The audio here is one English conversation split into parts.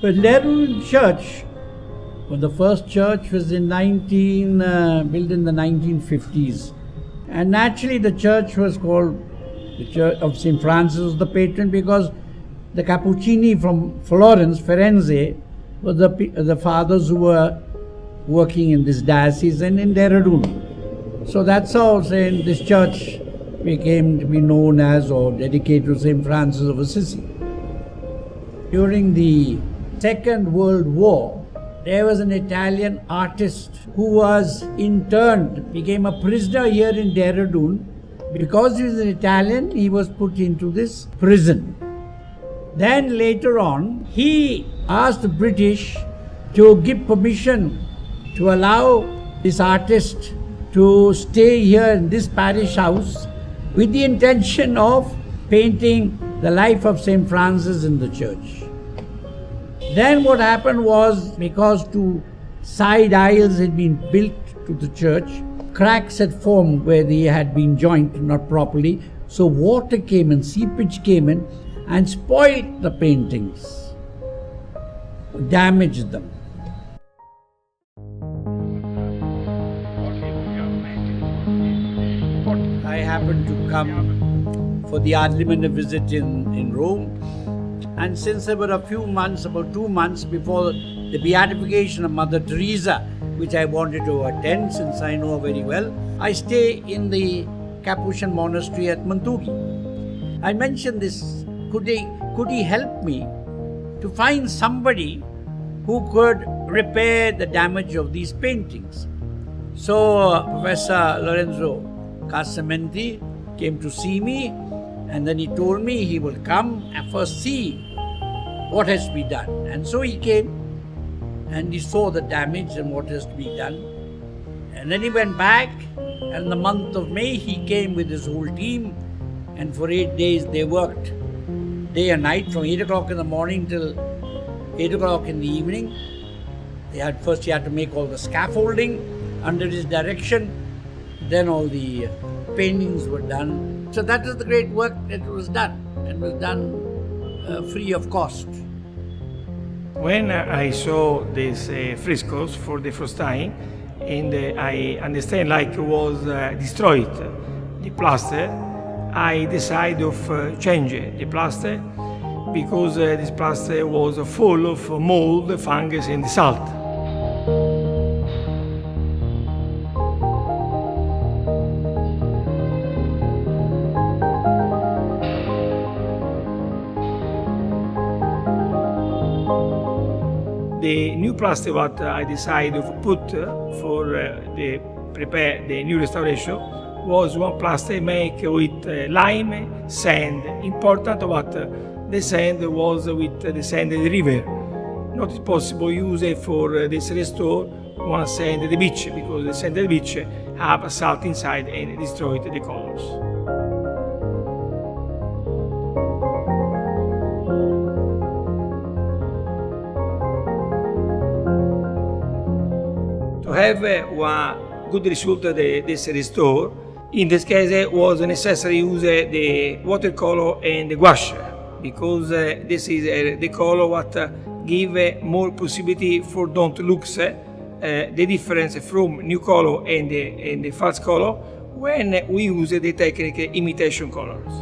But Lerun Church, well, the first church was built in the 1950s. And naturally the church was called the Church of St. Francis was the patron because the Cappuccini from Florence, Firenze, were the fathers who were working in this diocese and in Dehradun. So that's how this church came to be known as or dedicated to St. Francis of Assisi. During the Second World War, there was an Italian artist who was interned, became a prisoner here in Dehradun. Because he was an Italian, he was put into this prison. Then later on, he asked the British to give permission to allow this artist to stay here in this parish house with the intention of painting the life of St. Francis in the church. Then what happened was, because two side aisles had been built to the church, cracks had formed where they had been joined not properly, so water came in, seepage came in and spoiled the paintings, damaged them. I happened to come for the LDM visit in Rome, and since there were a few months, about 2 months before the beatification of Mother Teresa, which I wanted to attend since I know her very well, I stay in the Capuchin monastery at Mantugi. I mentioned this, could he help me to find somebody who could repair the damage of these paintings? So Professor Lorenzo Casamenti came to see me, and then he told me he will come and first see what has to be done. And so he came and he saw the damage and what has to be done. And then he went back, and in the month of May he came with his whole team, and for 8 days they worked day and night from 8 o'clock in the morning till 8 o'clock in the evening. He had to make all the scaffolding under his direction, then all the paintings were done. So that was the great work that was done, and was done free of cost. When I saw these frescoes for the first time, and I understand like it was destroyed, the plaster, I decided of changing the plaster because this plaster was full of mold, fungus and salt. The new plaster what I decided to put for prepare the new restoration was one plaster made with lime, sand. Important what the sand was with the sand of the river. Not possible use it for this restore one sand of the beach because the sand of the beach have salt inside and destroyed the colors. To have one good result of this restore, in this case it was necessary to use the watercolor and the gouache because this is the color what give more possibility for don't look the difference from new color and the false color when we use the technique imitation colors.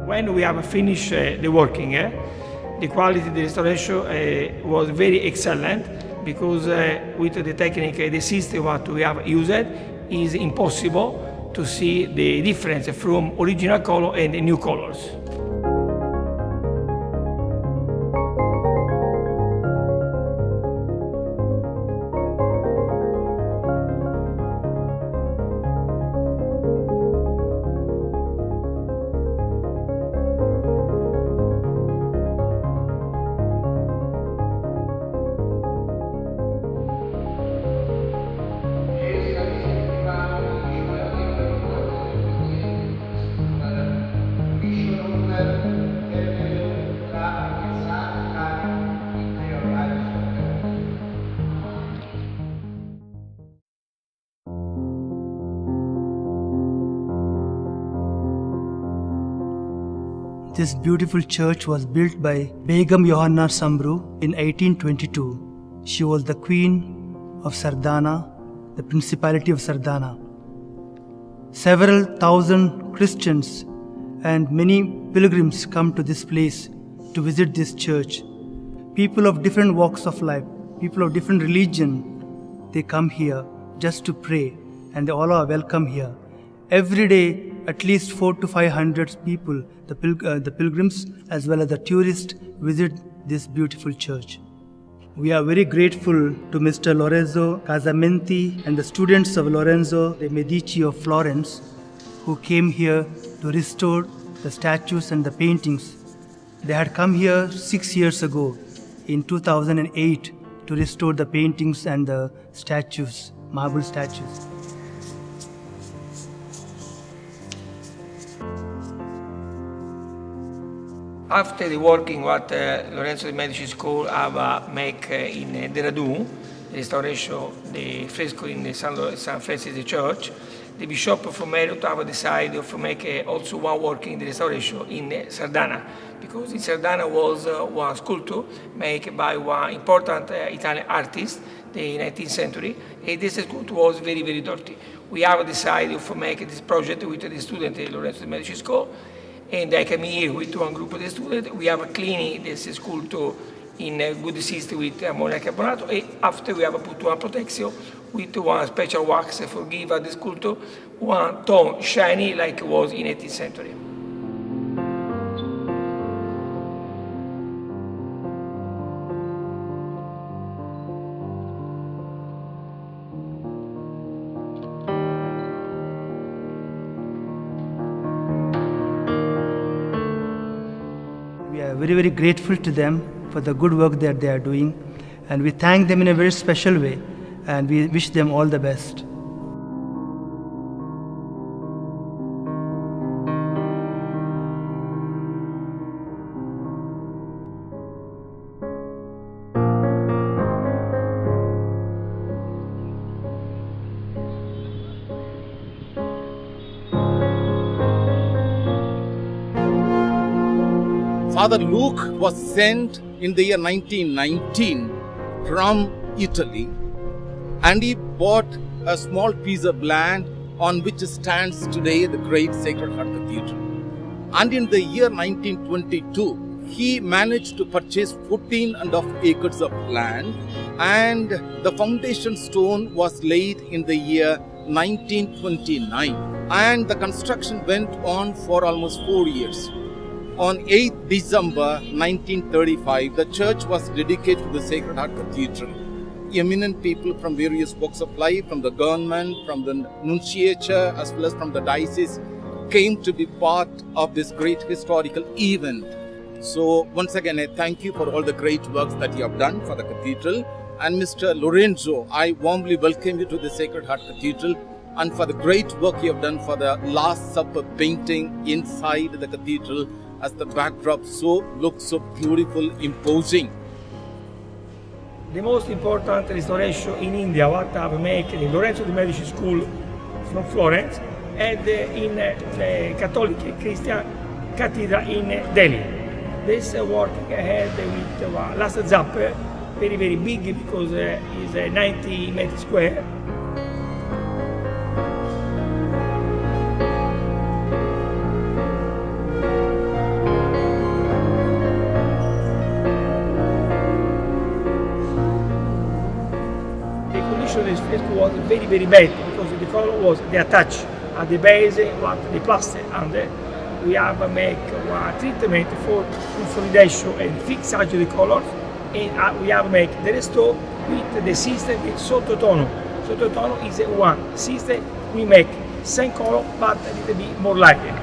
When we have finished the working, the quality of the restoration was very excellent because with the technique, the system what we have used, is impossible to see the difference from original color and the new colors. This beautiful church was built by Begum Johanna Sambru in 1822. She was the queen of Sardana, the Principality of Sardana. Several thousand Christians and many pilgrims come to this place to visit this church. People of different walks of life, people of different religion, they come here just to pray, and they all are welcome here. Every day, at least 400 to 500 people, the pilgrims as well as the tourists, visit this beautiful church. We are very grateful to Mr. Lorenzo Casamenti and the students of Lorenzo de Medici of Florence who came here to restore the statues and the paintings. They had come here 6 years ago in 2008 to restore the paintings and the statues, marble statues. After the working what Lorenzo de Medici School have make in Dehradun, the restoration the fresco in the San Francis Church, the Bishop from Merit have decided to make also one working in the restoration in Sardana, because in Sardana was one sculpture made by one important Italian artist in the 19th century, and this sculpture was very, very dirty. We have decided to make this project with the student at Lorenzo de Medici School, and I came here with one group of the students. We have cleaned this sculpture in a good system with ammonium carbonato, and after we have put one protection with one special wax for give the sculpture one tone shiny like it was in 18th century. We are very, very grateful to them for the good work that they are doing, and we thank them in a very special way, and we wish them all the best. Father Luke was sent in the year 1919 from Italy, and he bought a small piece of land on which stands today the great Sacred Heart Cathedral. And in the year 1922, he managed to purchase 14.5 acres of land, and the foundation stone was laid in the year 1929, and the construction went on for almost 4 years. On 8th December 1935, the church was dedicated to the Sacred Heart Cathedral. Eminent people from various walks of life, from the government, from the nunciature, as well as from the diocese, came to be part of this great historical event. So once again, I thank you for all the great works that you have done for the cathedral. And Mr. Lorenzo, I warmly welcome you to the Sacred Heart Cathedral, and for the great work you have done for the Last Supper painting inside the cathedral, as the backdrop looks so beautiful, imposing. The most important restoration in India, what have made the Lorenzo de Medici School from Florence, and in the Catholic Christian Cathedral in Delhi. This work ahead with Last Supper, very, very big because it's 90 meters square. This fresco was very, very bad because the color was the attach at the base, what the plaster, and we have make a treatment for consolidation and fix the colors, and we have make the restore with the system with sottotono. Sottotono is one system we make same color but a little bit more lighter.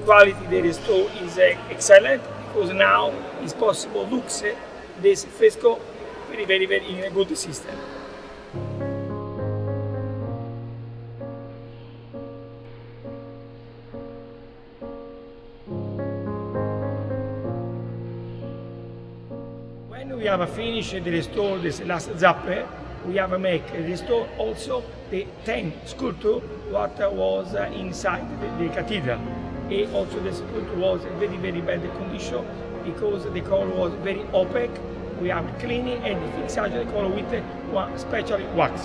Quality the restore is excellent because now it's possible to look this fresco very, very, very in a good system. When we have finished the restore this last zapper, we have make restore also the 10 sculpture what was inside the cathedral. And also the sculpture was very, very bad condition because the color was very opaque. We have cleaning and fixation the color with one special wax.